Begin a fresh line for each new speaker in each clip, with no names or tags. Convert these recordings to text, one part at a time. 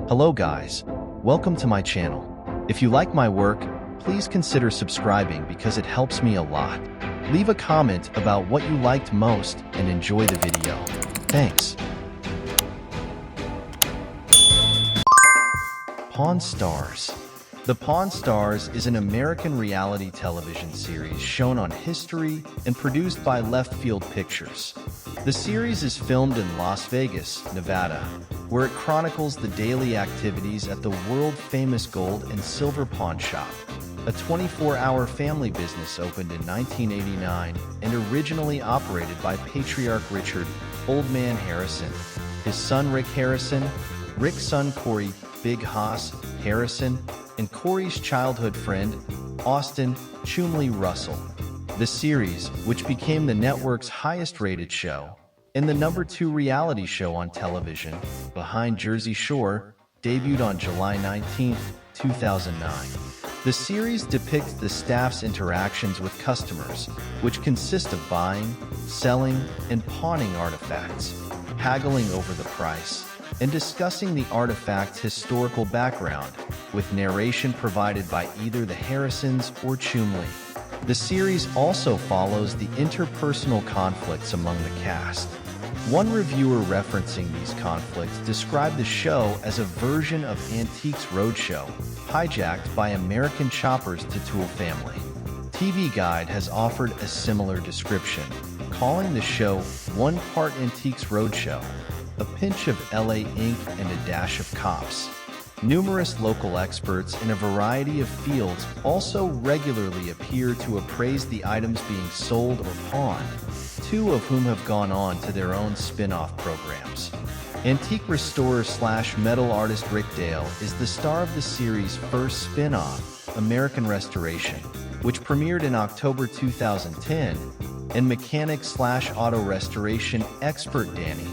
Hello guys, welcome to my channel. If you like my work, please consider subscribing because it helps me a lot. Leave a comment about what you liked most and enjoy the video. Thanks. Pawn Stars. The Pawn Stars is an American reality television series shown on History and produced by Left Field Pictures. The series is filmed in Las Vegas, Nevada, where it chronicles the daily activities at the world-famous gold and silver pawn shop, a 24-hour family business opened in 1989 and originally operated by patriarch Richard "Old Man" Harrison, his son Rick Harrison, Rick's son Corey "Big Hoss" Harrison, and Corey's childhood friend, Austin "Chumley" Russell. The series, which became the network's highest-rated show, and the #2 reality show on television, Behind Jersey Shore, debuted on July 19, 2009. The series depicts the staff's interactions with customers, which consist of buying, selling, and pawning artifacts, haggling over the price, and discussing the artifact's historical background, with narration provided by either the Harrisons or Chumley. The series also follows the interpersonal conflicts among the cast. One reviewer referencing these conflicts described the show as a version of Antiques Roadshow, hijacked by American choppers to Tool family. TV Guide has offered a similar description, calling the show one part Antiques Roadshow, a pinch of LA ink and a dash of cops. Numerous local experts in a variety of fields also regularly appear to appraise the items being sold or pawned, two of whom have gone on to their own spin-off programs. Antique restorer/metal artist Rick Dale is the star of the series' first spin-off, American Restoration, which premiered in October 2010, and mechanic/auto restoration expert Danny,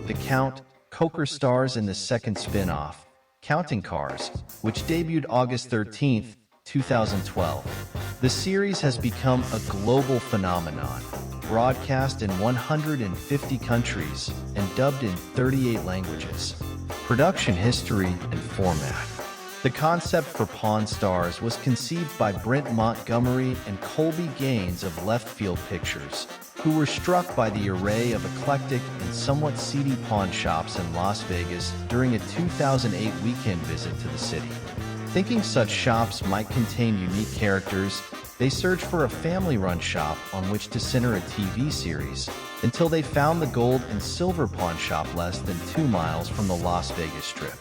the Count, Coker stars in the second spin-off, Counting Cars, which debuted August 13, 2012. The series has become a global phenomenon, broadcast in 150 countries and dubbed in 38 languages. Production history and format. The concept for Pawn Stars was conceived by Brent Montgomery and Colby Gaines of Left Field Pictures, who were struck by the array of eclectic and somewhat seedy pawn shops in Las Vegas during a 2008 weekend visit to the city. Thinking such shops might contain unique characters, they searched for a family-run shop on which to center a TV series, until they found the gold and silver pawn shop less than 2 miles from the Las Vegas Strip.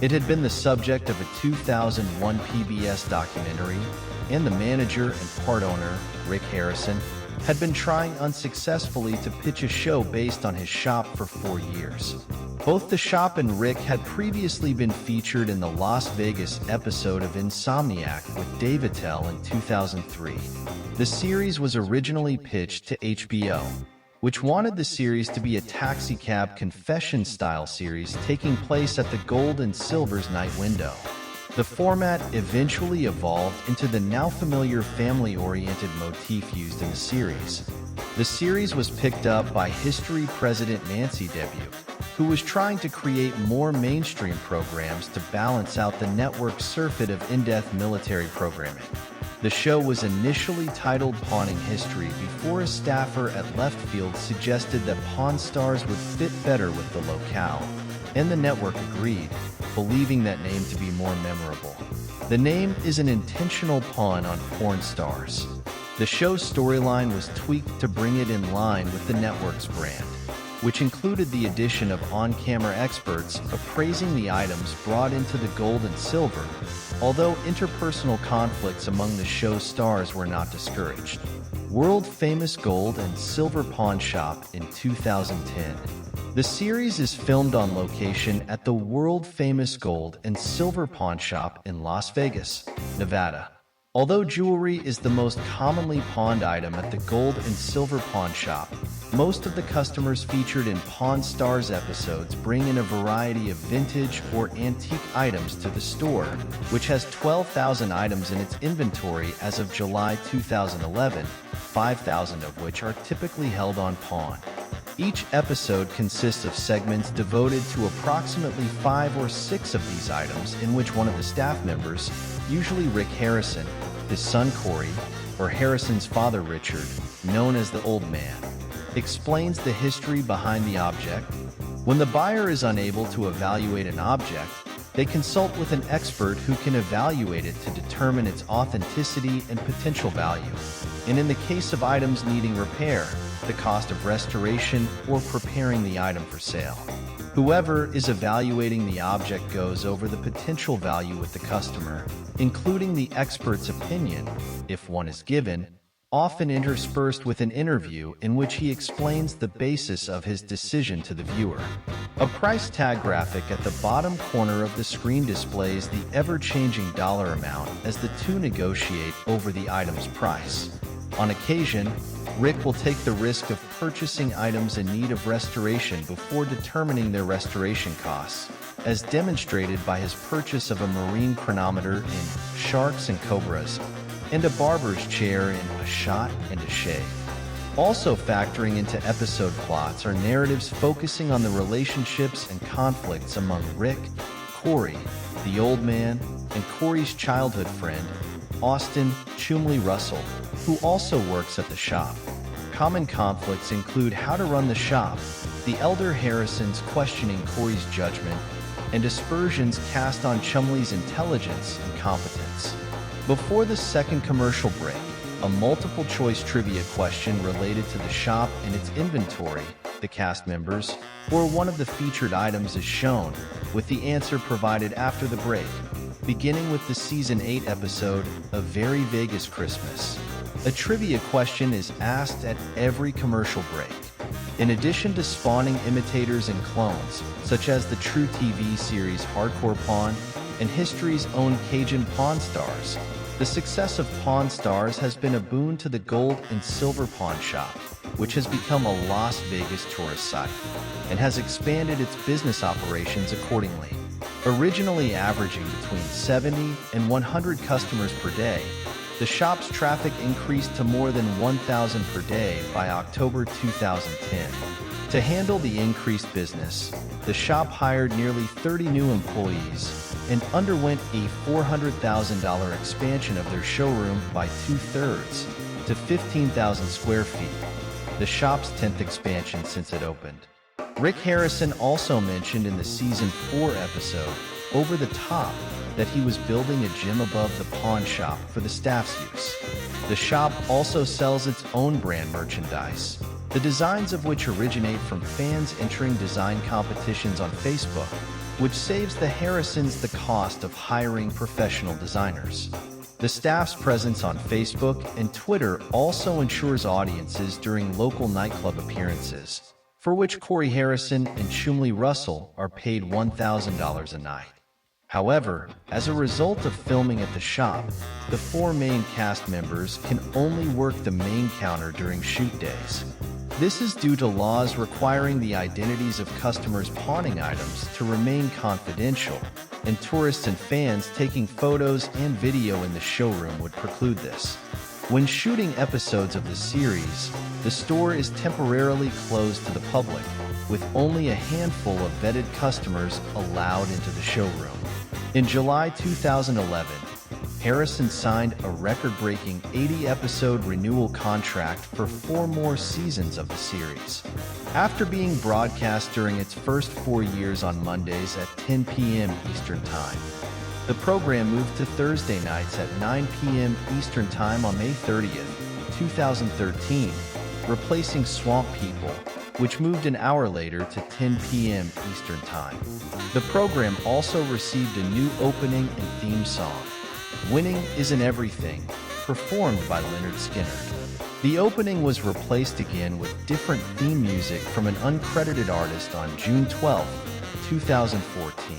It had been the subject of a 2001 PBS documentary, and the manager and part owner, Rick Harrison, had been trying unsuccessfully to pitch a show based on his shop for 4 years. Both the shop and Rick had previously been featured in the Las Vegas episode of Insomniac with Dave Attell in 2003. The series was originally pitched to HBO, which wanted the series to be a taxicab confession-style series taking place at the Gold and Silver's night window. The format eventually evolved into the now familiar family-oriented motif used in the series. The series was picked up by History President Nancy W., who was trying to create more mainstream programs to balance out the network's surfeit of in-depth military programming. The show was initially titled Pawning History before a staffer at Left Field suggested that Pawn Stars would fit better with the locale, and the network agreed, believing that name to be more memorable. The name is an intentional pun on porn stars. The show's storyline was tweaked to bring it in line with the network's brand, which included the addition of on-camera experts appraising the items brought into the gold and silver, although interpersonal conflicts among the show's stars were not discouraged. World-famous gold and silver pawn shop in 2010. The series is filmed on location at the world-famous gold and silver pawn shop in Las Vegas, Nevada. Although jewelry is the most commonly pawned item at the gold and silver pawn shop, most of the customers featured in Pawn Stars episodes bring in a variety of vintage or antique items to the store, which has 12,000 items in its inventory as of July 2011, 5,000 of which are typically held on pawn. Each episode consists of segments devoted to approximately 5 or 6 of these items in which one of the staff members, usually Rick Harrison, his son Corey, or Harrison's father Richard, known as the Old Man, explains the history behind the object. When the buyer is unable to evaluate an object, they consult with an expert who can evaluate it to determine its authenticity and potential value. And in the case of items needing repair, the cost of restoration or preparing the item for sale. Whoever is evaluating the object goes over the potential value with the customer, including the expert's opinion, if one is given, often interspersed with an interview in which he explains the basis of his decision to the viewer. A price tag graphic at the bottom corner of the screen displays the ever-changing dollar amount as the two negotiate over the item's price. On occasion, Rick will take the risk of purchasing items in need of restoration before determining their restoration costs, as demonstrated by his purchase of a marine chronometer in Sharks and Cobras, and a barber's chair in A Shot and a Shave. Also factoring into episode plots are narratives focusing on the relationships and conflicts among Rick, Corey, the Old Man, and Corey's childhood friend, Austin Chumley Russell, who also works at the shop. Common conflicts include how to run the shop, the elder Harrisons questioning Corey's judgment, and aspersions cast on Chumley's intelligence and competence. Before the second commercial break, a multiple-choice trivia question related to the shop and its inventory, the cast members, or one of the featured items is shown, with the answer provided after the break, beginning with the Season 8 episode, A Very Vegas Christmas. A trivia question is asked at every commercial break. In addition to spawning imitators and clones, such as the True TV series Hardcore Pawn and history's own Cajun Pawn Stars, the success of Pawn Stars has been a boon to the gold and silver pawn shop, which has become a Las Vegas tourist site, and has expanded its business operations accordingly. Originally averaging between 70 and 100 customers per day, the shop's traffic increased to more than 1,000 per day by October 2010. To handle the increased business, the shop hired nearly 30 new employees and underwent a $400,000 expansion of their showroom by 2/3 to 15,000 square feet, the shop's 10th expansion since it opened. Rick Harrison also mentioned in the Season 4 episode, Over the Top, that he was building a gym above the pawn shop for the staff's use. The shop also sells its own brand merchandise, the designs of which originate from fans entering design competitions on Facebook, which saves the Harrisons the cost of hiring professional designers. The staff's presence on Facebook and Twitter also ensures audiences during local nightclub appearances, for which Corey Harrison and Chumley Russell are paid $1,000 a night. However, as a result of filming at the shop, the 4 main cast members can only work the main counter during shoot days. This is due to laws requiring the identities of customers pawning items to remain confidential, and tourists and fans taking photos and video in the showroom would preclude this. When shooting episodes of the series, the store is temporarily closed to the public, with only a handful of vetted customers allowed into the showroom. In July 2011, Harrison signed a record-breaking 80-episode renewal contract for 4 more seasons of the series. After being broadcast during its first 4 years on Mondays at 10 p.m. Eastern Time, the program moved to Thursday nights at 9 p.m. Eastern Time on May 30th, 2013, replacing Swamp People, which moved an hour later to 10 p.m. Eastern Time. The program also received a new opening and theme song, Winning Isn't Everything, performed by Leonard Skinner. The opening was replaced again with different theme music from an uncredited artist on June 12, 2014.